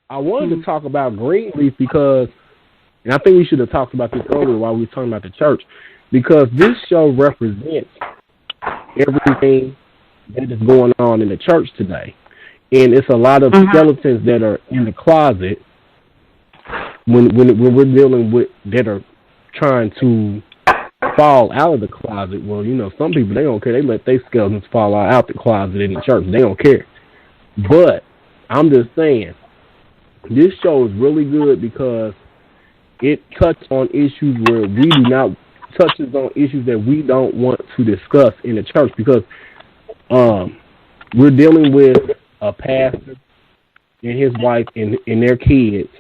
I wanted to talk about Greenleaf because, and I think we should have talked about this earlier while we were talking about the church, because this show represents everything that is going on in the church today. And it's a lot of skeletons that are in the closet when we're dealing with that are trying to fall out of the closet. Well, some people, they don't care. They let their skeletons fall out the closet in the church. They don't care. But I'm just saying, this show is really good because it touches on issues where we do not, touches on issues that we don't want to discuss in the church, because we're dealing with a pastor and his wife and their kids,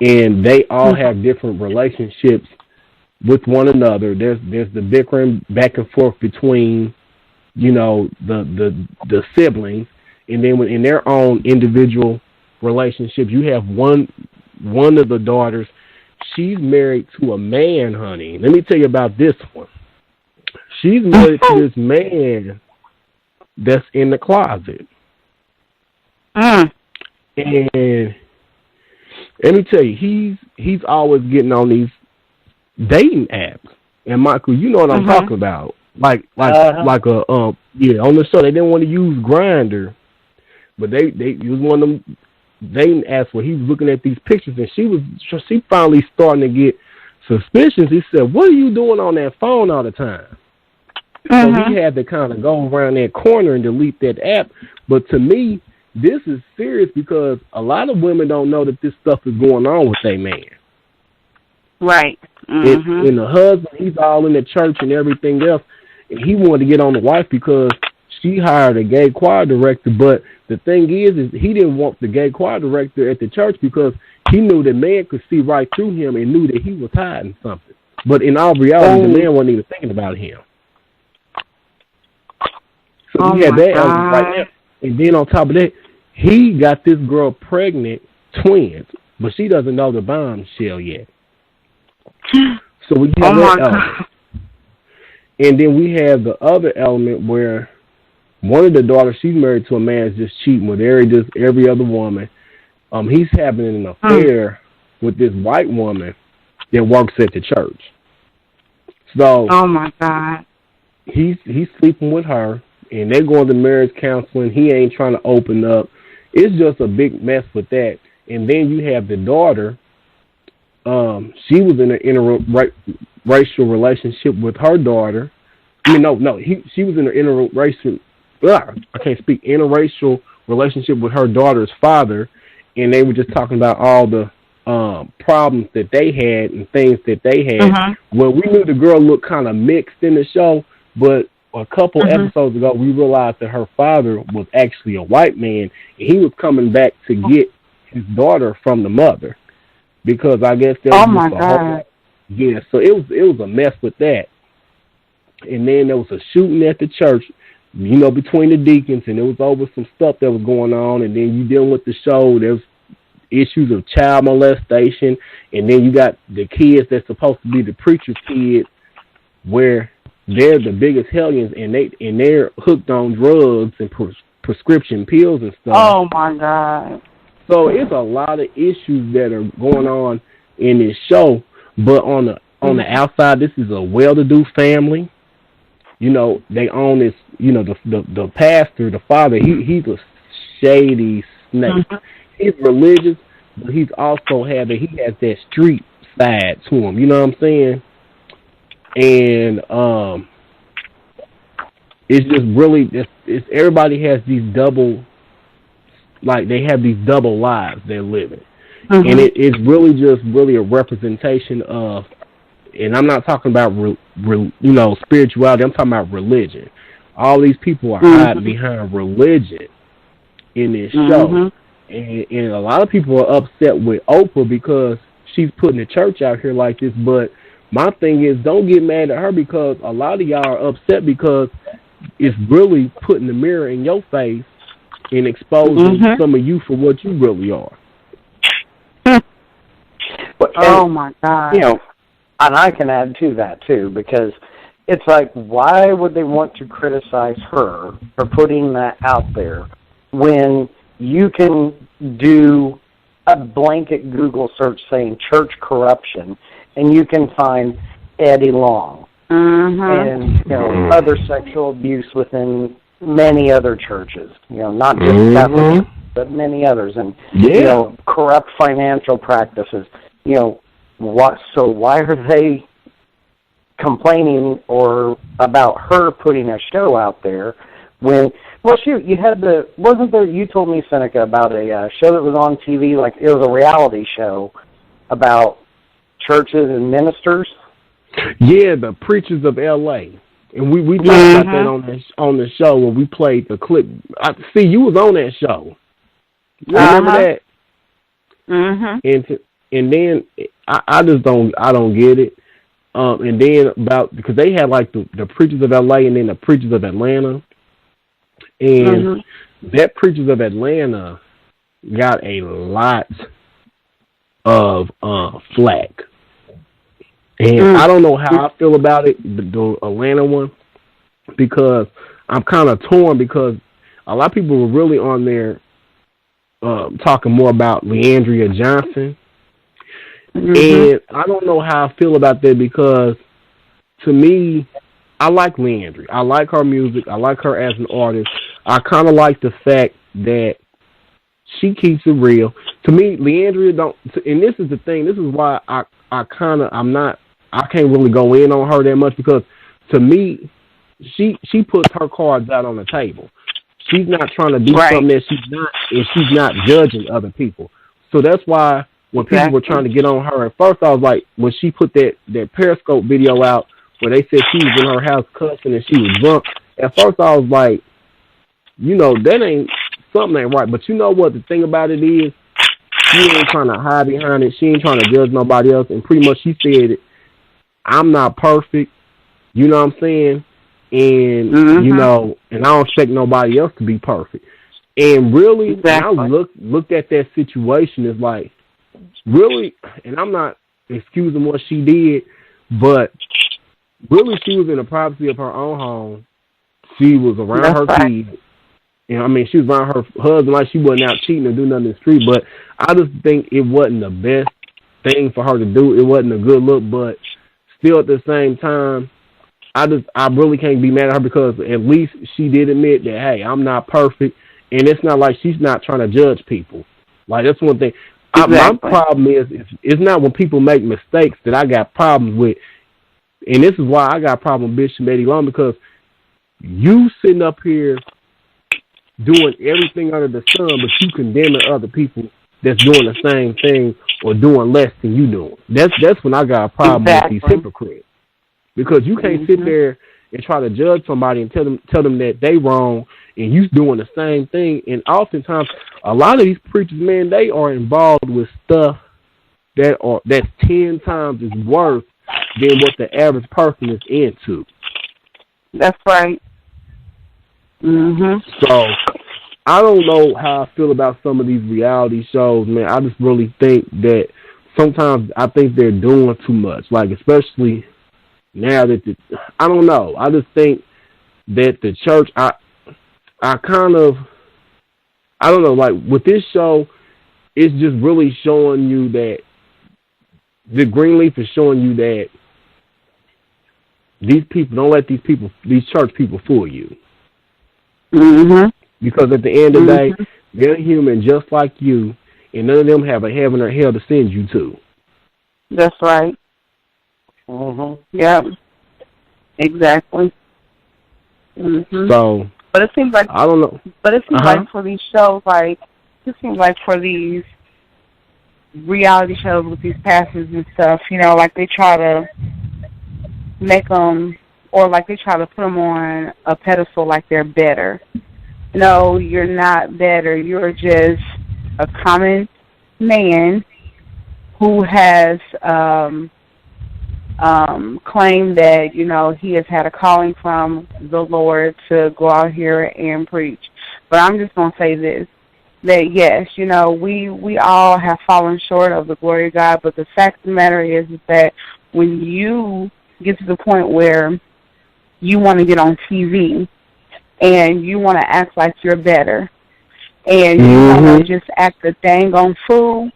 and they all have different relationships with one another. There's the bickering back and forth between, the siblings, and then in their own individual relationships, you have one of the daughters. She's married to a man, honey. Let me tell you about this one. She's married to this man that's in the closet. And let me tell you, he's always getting on these dating apps. And Michael, you know what I'm talking about. On the show, they didn't want to use Grindr, but they was one of them dating apps where he was looking at these pictures, and she finally starting to get suspicious. He said, "What are you doing on that phone all the time?" So he had to kind of go around that corner and delete that app. But to me, this is serious because a lot of women don't know that this stuff is going on with their man. Right. And the husband, he's all in the church and everything else, and he wanted to get on the wife because she hired a gay choir director. But the thing is he didn't want the gay choir director at the church because he knew the man could see right through him and knew that he was hiding something. But in all reality, the man wasn't even thinking about him. So he had that right there. And then on top of that, he got this girl pregnant, twins, but she doesn't know the bombshell yet. So we have that element. And then we have the other element where one of the daughters, she's married to a man that's just cheating with every other woman. He's having an affair with this white woman that works at the church. So oh my God. He's sleeping with her, and they're going to marriage counseling. He ain't trying to open up. It's just a big mess with that. And then you have the daughter. She was in an interracial relationship with her daughter. She was in an interracial relationship with her daughter's father, and they were just talking about all the problems that they had and things that they had. Well, we knew the girl looked kind of mixed in the show, but a couple episodes ago, we realized that her father was actually a white man, and he was coming back to get his daughter from the mother, because I guess there was whole. Yeah, so it was a mess with that. And then there was a shooting at the church, between the deacons, and it was over some stuff that was going on. And then you dealing with the show, there's issues of child molestation, and then you got the kids that's supposed to be the preacher's kids, where they're the biggest hellions, and they're hooked on drugs and prescription pills and stuff. Oh my God! So it's a lot of issues that are going on in this show. But on the outside, this is a well-to-do family. They own this. The pastor, the father, he's a shady snake. He's religious, but he has that street side to him. You know what I'm saying? And it's just really, it's everybody has these double, they have these double lives they're living. And it's really just really a representation of, and I'm not talking about spirituality, I'm talking about religion. All these people are hiding behind religion in this show. And a lot of people are upset with Oprah because she's putting the church out here like this. But my thing is, don't get mad at her, because a lot of y'all are upset because it's really putting the mirror in your face and exposing some of you for what you really are. Oh my God. And I can add to that too, because it's like, why would they want to criticize her for putting that out there when you can do a blanket Google search saying church corruption, and you can find Eddie Long and other sexual abuse within many other churches. Not just Catholic, but many others, and corrupt financial practices. What? So why are they complaining or about her putting a show out there when? Well, shoot, wasn't there? You told me, Seneca, about a show that was on TV, like it was a reality show about churches and ministers. Yeah, the Preachers of L.A. And we talked about that on the show when we played the clip. See, you was on that show. You remember that? And then I just don't get it. And then because they had like the Preachers of L.A. and then the Preachers of Atlanta. And that Preachers of Atlanta got a lot of flack. And I don't know how I feel about it, the Atlanta one, because I'm kind of torn because a lot of people were really on there talking more about Leandria Johnson. And I don't know how I feel about that because, to me, I like Leandria. I like her music. I like her as an artist. I kind of like the fact that she keeps it real. To me, Leandria don't, and this is the thing, this is why I can't really go in on her that much because, to me, she puts her cards out on the table. She's not trying to do something that she's not, and she's not judging other people. So that's why when people were trying to get on her, at first I was like, when she put that Periscope video out where they said she was in her house cussing and she was drunk, at first I was like, something ain't right. But you know what the thing about it is? She ain't trying to hide behind it. She ain't trying to judge nobody else. And pretty much she said, I'm not perfect. You know what I'm saying? And, and I don't expect nobody else to be perfect. And really, when I looked at that situation, it's like, really, and I'm not excusing what she did, but really she was in the privacy of her own home. She was around her kids. She was around her husband, like she wasn't out cheating or doing nothing in the street, but I just think it wasn't the best thing for her to do. It wasn't a good look, but still at the same time, I really can't be mad at her because at least she did admit that, hey, I'm not perfect, and it's not like she's not trying to judge people. Like, that's one thing. My problem is, it's not when people make mistakes that I got problems with, and this is why I got a problem with Bishop Eddie Long, because you sitting up here doing everything under the sun, but you condemning other people that's doing the same thing or doing less than you doing. That's when I got a problem with these hypocrites. Because you can't sit there and try to judge somebody and tell them that they wrong and you doing the same thing. And oftentimes, a lot of these preachers, man, they are involved with stuff that's 10 times as worse than what the average person is into. That's right. So, I don't know how I feel about some of these reality shows, man. I just really think that sometimes I think they're doing too much. Like, especially now that I don't know. I just think that the church, I don't know, like with this show, it's just really showing you that the Greenleaf is showing you that these people, don't let these church people fool you. Because at the end of the day, they're human just like you, and none of them have a heaven or hell to send you to. That's right. Yeah. Exactly. So, but it seems like I don't know. But it seems like for these shows, like it seems like for these reality shows with these pastors and stuff, like they try to make them, or like they try to put them on a pedestal like they're better. No, you're not better. You're just a common man who has claimed that, he has had a calling from the Lord to go out here and preach. But I'm just going to say this, that yes, we all have fallen short of the glory of God, but the fact of the matter is that when you get to the point where you want to get on TV and you want to act like you're better, and you know they just act a dang on fool,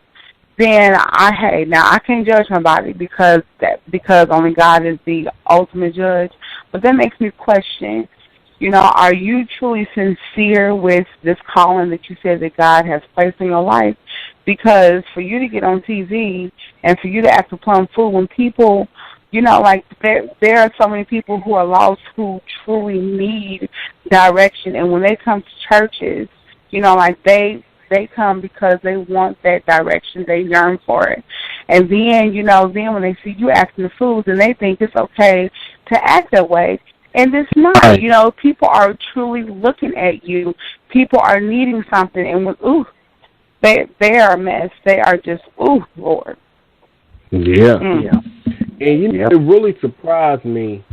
then I can't judge somebody because only God is the ultimate judge. But that makes me question, you know, are you truly sincere with this calling that you said that God has placed in your life? Because for you to get on TV and for you to act a plum fool when people, you know, like there are so many people who are lost who truly need direction, and when they come to churches, you know, like they come because they want that direction. They yearn for it. And then, you know, then when they see you acting the fools, then they think it's okay to act that way. And it's not. You know, people are truly looking at you. People are needing something. And they are a mess. They are just, Lord. Yeah. And, you know, it really surprised me.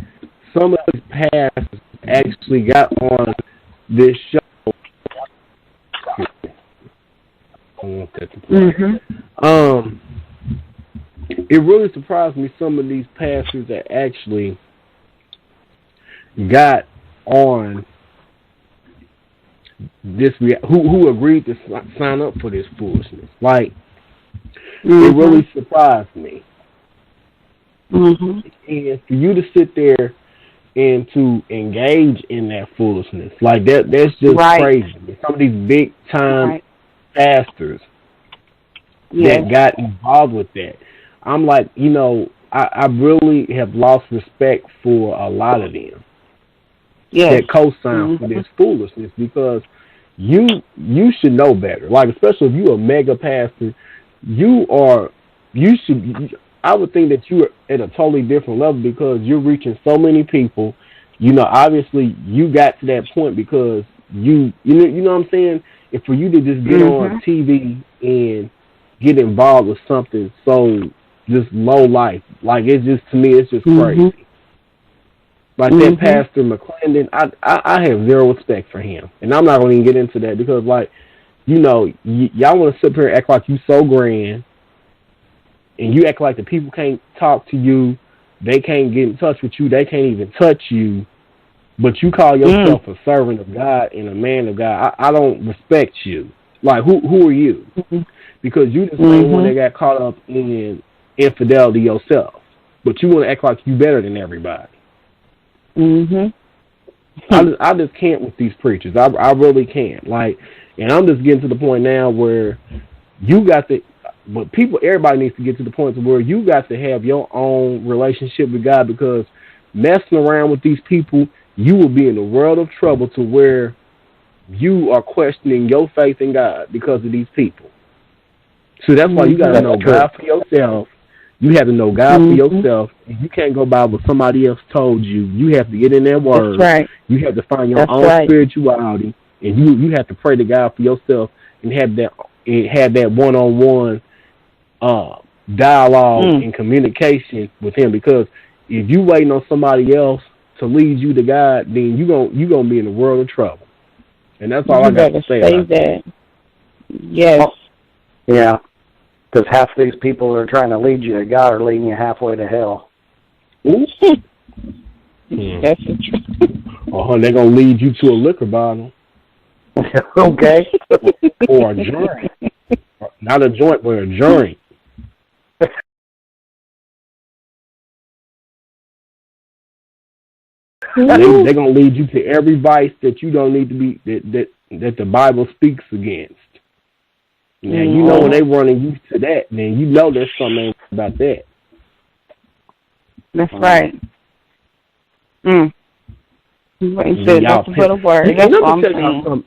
Some of these pastors actually got on this show. It really surprised me, some of these pastors that actually got on this, who agreed to sign up for this foolishness. Like, it really surprised me. And for you to sit there and to engage in that foolishness, like that's just crazy. Some of these big time pastors that got involved with that. I'm like, you know, I really have lost respect for a lot of them that co-sign for this foolishness, because you should know better. Like, especially if you're a mega pastor, I would think that you're at a totally different level because you're reaching so many people. You know, obviously you got to that point because you know what I'm saying? If for you to just get on TV and get involved with something so just low life, like, it's just, to me, it's just crazy. Like that Pastor McClendon, I have zero respect for him, and I'm not going to even get into that because, like, you know, y'all want to sit here and act like you so grand, and you act like the people can't talk to you, they can't get in touch with you, they can't even touch you, but you call yourself a servant of God and a man of God. I don't respect you. Like, who are you? Because you the same one that got caught up in infidelity yourself, but you want to act like you better than everybody. I just can't with these preachers. I really can't. Like, and I'm just getting to the point now where you got to, but everybody needs to get to the point where you got to have your own relationship with God, because messing around with these people, you will be in a world of trouble to where you are questioning your faith in God because of these people. So that's why you got to know God for yourself. You have to know God for yourself. You can't go by what somebody else told you. You have to get in their word. That's right. You have to find your own spirituality, and you have to pray to God for yourself and have that one-on-one dialogue and communication with Him. Because if you waiting on somebody else to lead you to God, then you gonna be in a world of trouble. And that's all I got to say about that. Yes. Well, yeah. Because half these people that are trying to lead you to God are leading you halfway to hell. That's the truth. Oh, they're going to lead you to a liquor bottle. Okay. Or a joint. Not a joint, but a joint. They're going to lead you to every vice that you don't need to be, that the Bible speaks against. Now, you know when they running you to that, then you know there's something about that. That's right. That's a good word. That's what I'm saying.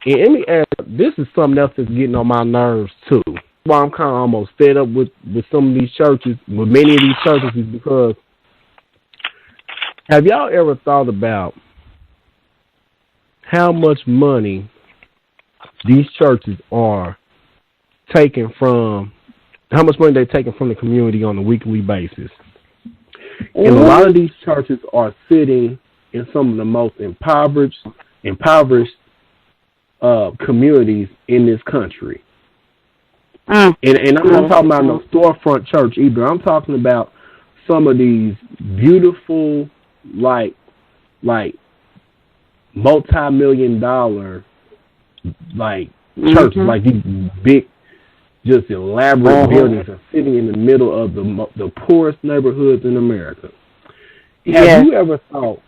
And this is something else that's getting on my nerves, too. Why I'm kind of almost fed up with some of these churches, with many of these churches, is because, have y'all ever thought about how much money these churches are taking from, how much money they're taking from the community on a weekly basis? And a lot of these churches are sitting in some of the most impoverished communities in this country. And I'm not talking about no storefront church either. I'm talking about some of these beautiful, like multi-million-dollar like churches, like these big, just elaborate buildings are sitting in the middle of the poorest neighborhoods in America. Have you ever thought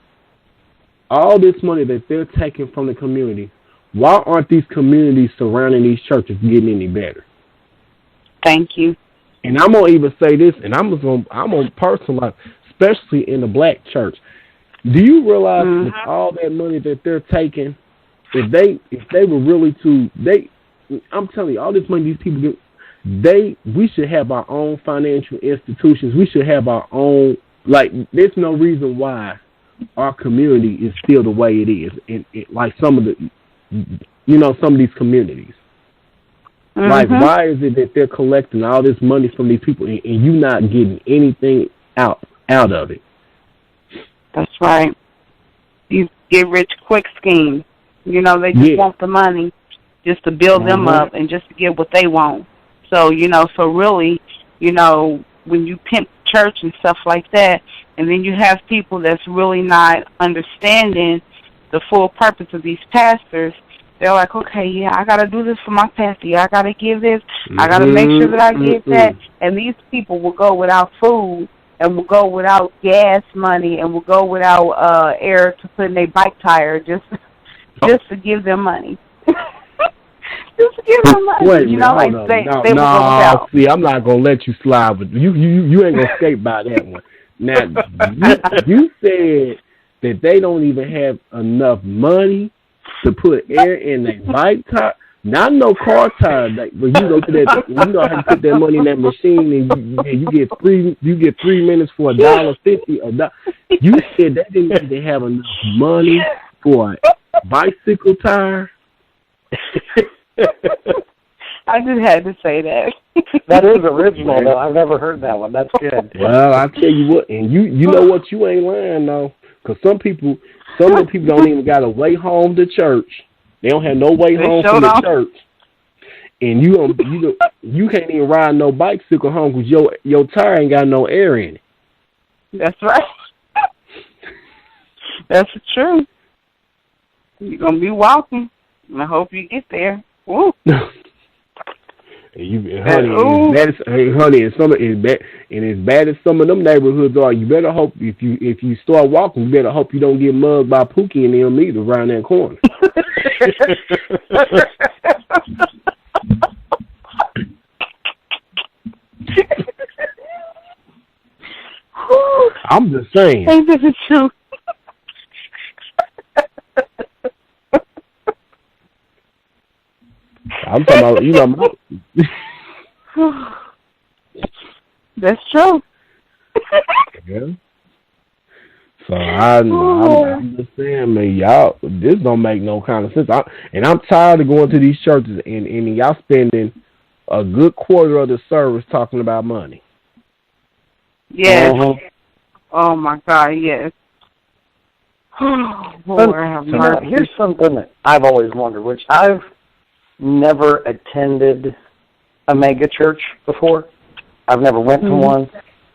all this money that they're taking from the community, why aren't these communities surrounding these churches getting any better? Thank you. And I'm gonna even say this, and I'm on personal life, especially in the black church. Do you realize with all that money that they're taking, if they were really I'm telling you, all this money these people get, we should have our own financial institutions. We should have our own, like, there's no reason why our community is still the way it is, like some of these communities. Like, why is it that they're collecting all this money from these people and you not getting anything out of it? That's right. These get rich quick schemes. They just want the money just to build them up and just to get what they want. So, so really, when you pimp church and stuff like that, and then you have people that's really not understanding the full purpose of these pastors, they're like, okay, yeah, I got to do this for my pastor. Yeah, I got to give this. I got to make sure that I give that. And these people will go without food and will go without gas money and will go without air to put in their bike tire just to give them money. Just to give them money. Wait a minute, no, see, I'm not going to let you slide with you. You ain't going to escape by that one. Now, you said that they don't even have enough money to put air in their bike tire. Not no car tire. Like, when you go to that, you know how to put that money in that machine, and you get 3 minutes for $1.50. You said they didn't even have enough money for a bicycle tire. I just had to say that. That is original, though. I've never heard that one. That's good. Well, I'll tell you what, and you know what, you ain't lying, though, because some of the people don't even got a way home to church. They don't have no way home from the church. And you can't even ride no bicycle home because your tire ain't got no air in it. That's right. That's the truth. You're going to be walking, and I hope you get there. Woo. Honey, as bad as some of them neighborhoods are, you better hope if you start walking, you better hope you don't get mugged by Pookie and them either around that corner. I'm just saying. Hey, this is true. I'm talking about, That's true. Yeah. So I'm just saying, man, y'all, this don't make no kind of sense. I'm tired of going to these churches and y'all spending a good quarter of the service talking about money. Yes. Oh my God, yes. Here's something that I've always wondered, which I've never attended a mega church before. I've never went to one.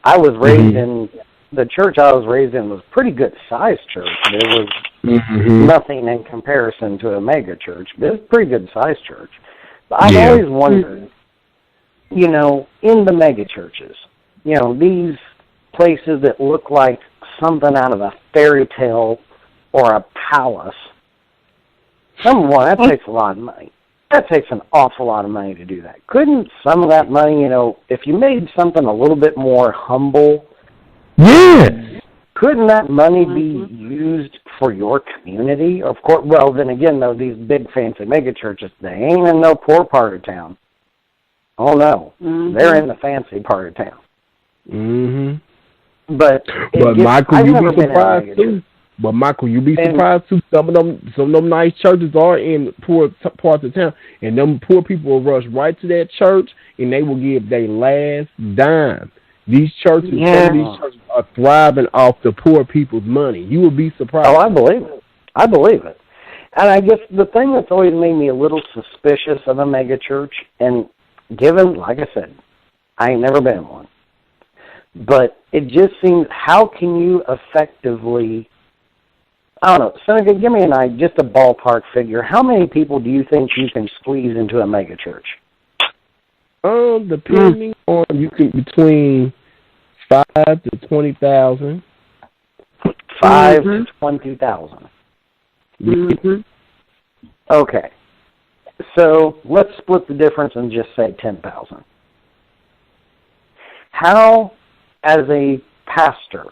I was raised in the church I was raised in was a pretty good sized church. There was nothing in comparison to a mega church, but it was a pretty good sized church. But I've always wondered, in the mega churches, these places that look like something out of a fairy tale or a palace. Number one, that takes a lot of money. That takes an awful lot of money to do that. Couldn't some of that money, if you made something a little bit more humble, couldn't that money be used for your community? Of course, well, then again, though, these big fancy mega churches, they ain't in no poor part of town. Oh, no. They're in the fancy part of town. But Michael, you'd be surprised, too. But Michael, you'd be surprised too. Some of them nice churches are in poor parts of town, and them poor people will rush right to that church, and they will give their last dime. These churches, some of these churches are thriving off the poor people's money. You would be surprised. Oh, I believe it. And I guess the thing that's always made me a little suspicious of a mega church, and given, like I said, I ain't never been in one, but it just seems, how can you effectively I don't know. Seneca, give me just a ballpark figure. How many people do you think you can squeeze into a mega church? Depending on, you can between 5 to 20,000. 5 to 20,000. Mm-hmm. Okay. So let's split the difference and just say 10,000. How, as a pastor,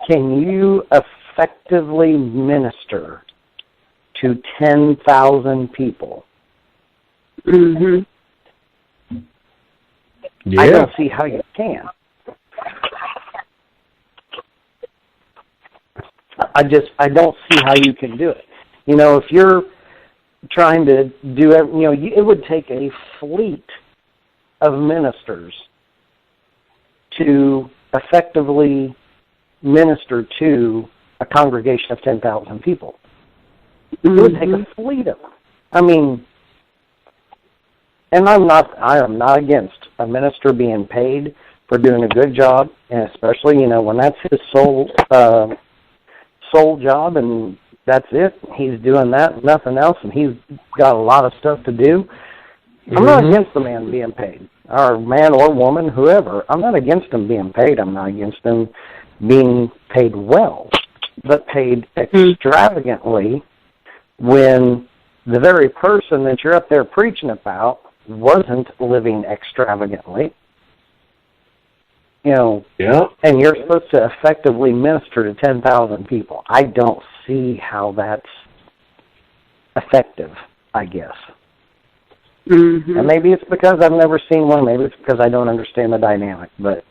can you effectively minister to 10,000 people? Mm-hmm. Yeah. I don't see how you can. I don't see how you can do it. You know, if you're trying to do it, you know, it would take a fleet of ministers to effectively minister to a congregation of 10,000 people. It would take a fleet of them. I mean, and I am not against a minister being paid for doing a good job, and especially, you know, when that's his sole job and that's it. He's doing that, nothing else, and he's got a lot of stuff to do. I'm not against the man being paid, or man or woman, whoever. I'm not against them being paid. I'm not against them being paid well, but paid extravagantly when the very person that you're up there preaching about wasn't living extravagantly. You know, and you're supposed to effectively minister to 10,000 people. I don't see how that's effective, I guess. Mm-hmm. And maybe it's because I've never seen one. Maybe it's because I don't understand the dynamic. But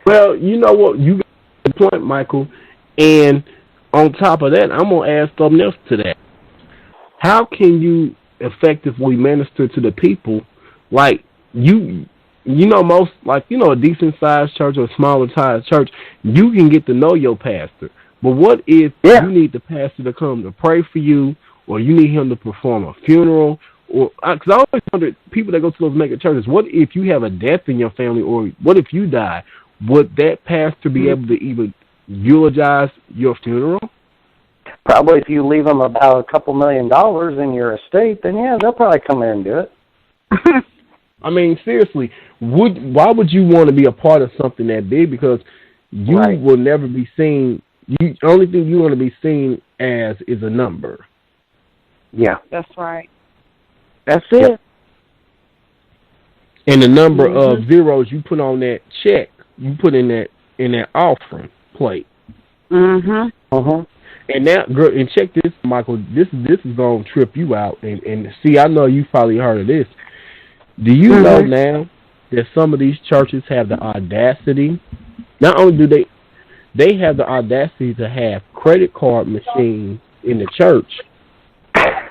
well, you know what? You got the point, Michael. And on top of that, I'm going to add something else to that. How can you effectively minister to the people like you know, most, like, you know, a decent-sized church or a smaller-sized church, you can get to know your pastor. But what if you need the pastor to come to pray for you, or you need him to perform a funeral? Or because I always wonder, people that go to those mega churches, what if you have a death in your family, or what if you die? Would that pastor be able to even eulogize your funeral? Probably if you leave them about a couple $1 million in your estate, then yeah, they'll probably come in and do it. I mean, seriously, why would you want to be a part of something that big? Because you will never be seen. The only thing you want to be seen as is a number. Yeah. That's right. That's it. Yep. And the number of zeros you put on that check, you put in that offering plate. And now, girl, and check this, Michael. This is gonna trip you out. And see, I know you probably heard of this. Do you know now that some of these churches have the audacity? Not only do they have the audacity to have credit card machines in the church,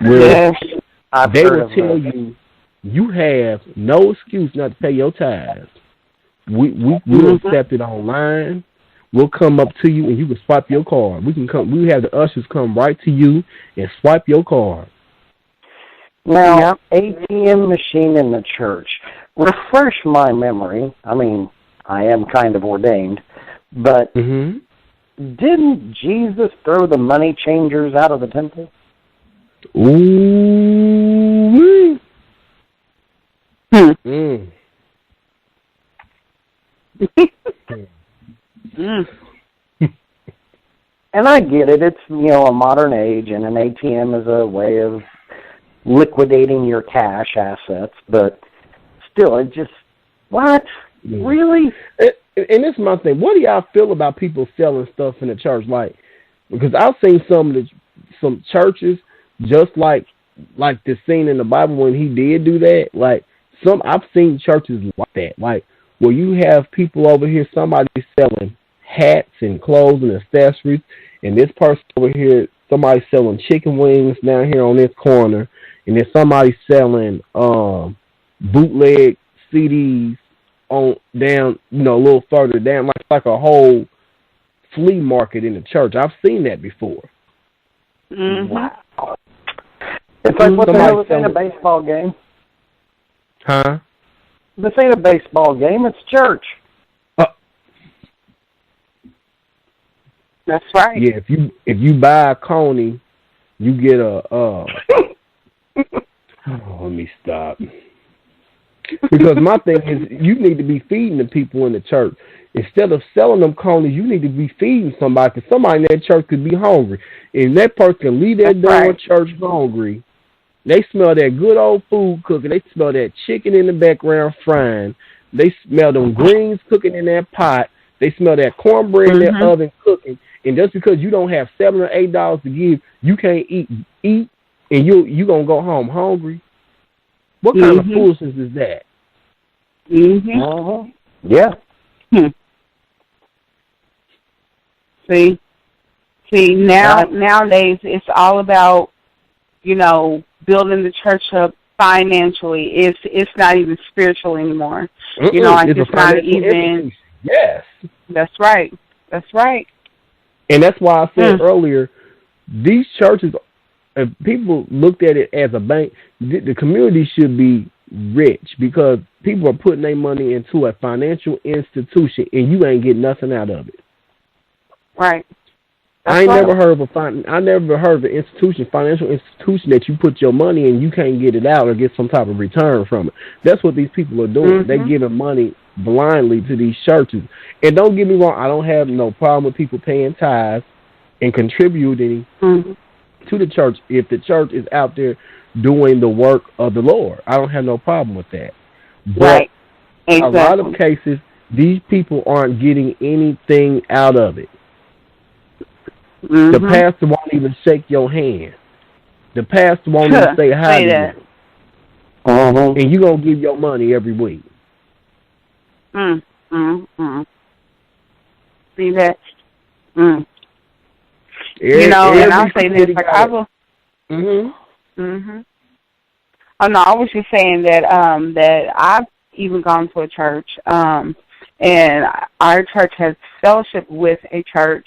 where they will tell you you have no excuse not to pay your tithes. We'll accept it online. We'll come up to you and you can swipe your card. We have the ushers come right to you and swipe your card. Now, ATM machine in the church. Refresh my memory. I mean, I am kind of ordained, but didn't Jesus throw the money changers out of the temple? Ooh. And I get it. It's, you know, a modern age, and an ATM is a way of liquidating your cash assets, but still, it just, what? Really? And this is my thing. What do y'all feel about people selling stuff in the church? Like, because I've seen some churches just like the scene in the Bible when he did do that. Like, I've seen churches like that. Like, where you have people over here, somebody selling hats and clothes and accessories, and this person over here, somebody selling chicken wings down here on this corner, and then somebody selling bootleg CDs on down, you know, a little further down, like a whole flea market in the church. I've seen that before. Wow. It's like, what the hell, this ain't a baseball game? Huh? This ain't a baseball game, it's church. That's right. Yeah, if you buy a coney, you get a let me stop. Because my thing is, you need to be feeding the people in the church. Instead of selling them conies, you need to be feeding somebody, because somebody in that church could be hungry. And that person can leave their door in church hungry. They smell that good old food cooking. They smell that chicken in the background frying. They smell them greens cooking in that pot. They smell that cornbread in that oven cooking. And just because you don't have $7 or $8 to give, you can't eat, and you gonna go home hungry. What kind of foolishness is that? Yeah. See, nowadays it's all about, building the church up financially. It's not even spiritual anymore. It's not even. Yes. That's right. That's right. And that's why I said earlier, these churches, if people looked at it as a bank, the community should be rich, because people are putting their money into a financial institution and you ain't getting nothing out of it. Right. I never heard of an institution, financial institution, that you put your money in, you can't get it out or get some type of return from it. That's what these people are doing. They're giving money blindly to these churches. And don't get me wrong, I don't have no problem with people paying tithes and contributing to the church if the church is out there doing the work of the Lord. I don't have no problem with that. But a lot of cases, these people aren't getting anything out of it. The pastor won't even shake your hand. The pastor won't even say hi to you. And you're going to give your money every week. See that? And I'll say this, like I will. Oh no, I was just saying that that I've even gone to a church, and our church has fellowship with a church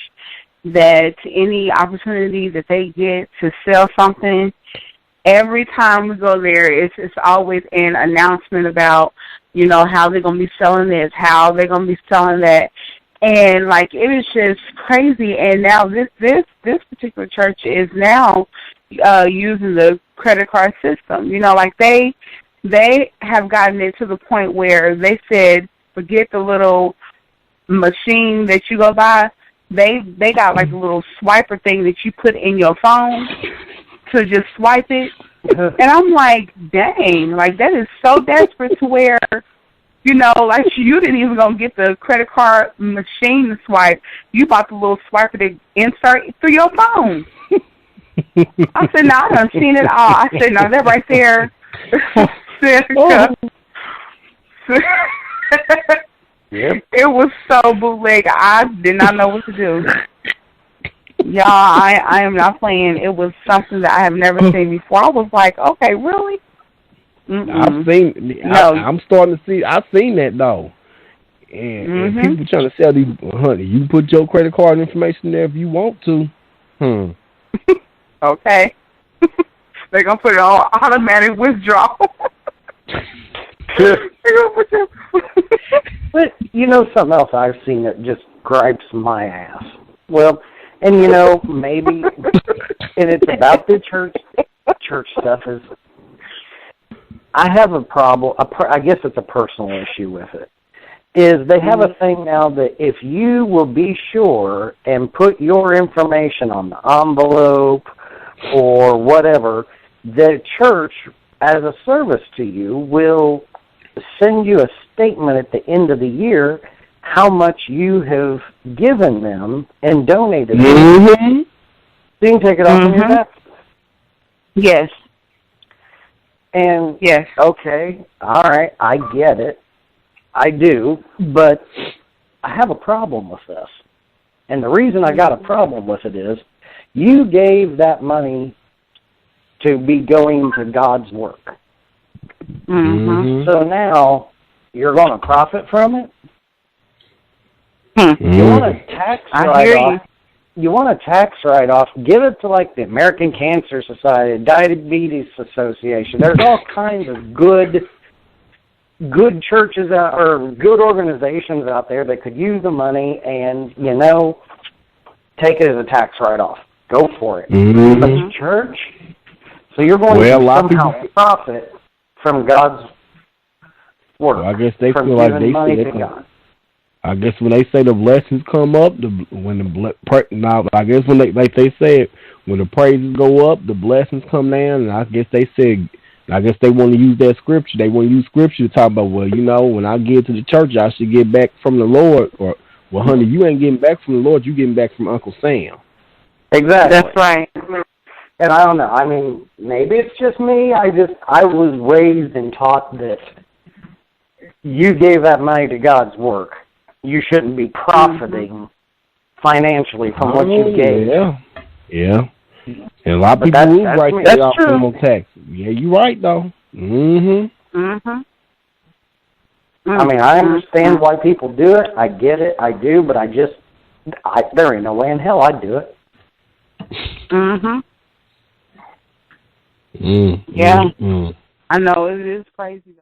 that any opportunity that they get to sell something, every time we go there, it's always an announcement about, how they're going to be selling this, how they're going to be selling that. And, like, it is just crazy. And now this particular church is now using the credit card system. Like, they have gotten it to the point where they said, forget the little machine that you go by. They got like a little swiper thing that you put in your phone to just swipe it. And I'm like, dang, like that is so desperate to where, like you didn't even gonna get the credit card machine to swipe. You bought the little swiper to insert through your phone. I said, no, I done seen it all. I said, no, that right there. Yep. It was so bootleg. I did not know what to do. Y'all, I am not playing. It was something that I have never seen before. I was like, okay, really? I've seen. I'm starting to see. I've seen that though, and people trying to sell these. Honey, you put your credit card information there if you want to. Okay. They're gonna put it on automatic withdrawal. But something else I've seen that just gripes my ass. Well, and maybe, and it's about the church stuff, is I have a problem. I guess it's a personal issue with it. Is they have a thing now that if you will be sure and put your information on the envelope or whatever, the church, as a service to you, will send you a statement at the end of the year how much you have given them and donated them. So you can take it off of your taxes. Yes. And yes, okay, all right, I get it. I do, but I have a problem with this. And the reason I got a problem with it is you gave that money to be going to God's work. So now you're going to profit from it? You want a tax write-off? You want a tax write-off? Give it to like the American Cancer Society, Diabetes Association. There's all kinds of good churches or good organizations out there that could use the money, and take it as a tax write-off. Go for it. Mm-hmm. But the church, so you're going to somehow profit from God's work. Well, I guess they feel like they God. I guess when they say the blessings come up, I guess when they said when the praises go up, the blessings come down, and I guess they want to use that scripture. They want to use scripture to talk about, well, when I get to the church, I should get back from the Lord. Or, well, honey, you ain't getting back from the Lord, you getting back from Uncle Sam. Exactly. That's right. And I don't know. I mean, maybe it's just me. I was raised and taught that you gave that money to God's work. You shouldn't be profiting financially from what you gave. Yeah. And a lot of people move right there off criminal taxes. Yeah, you're right, though. Mm-hmm. I mean, I understand why people do it. I get it. I do. But there ain't no way in hell I'd do it. Yeah. I know. It is crazy.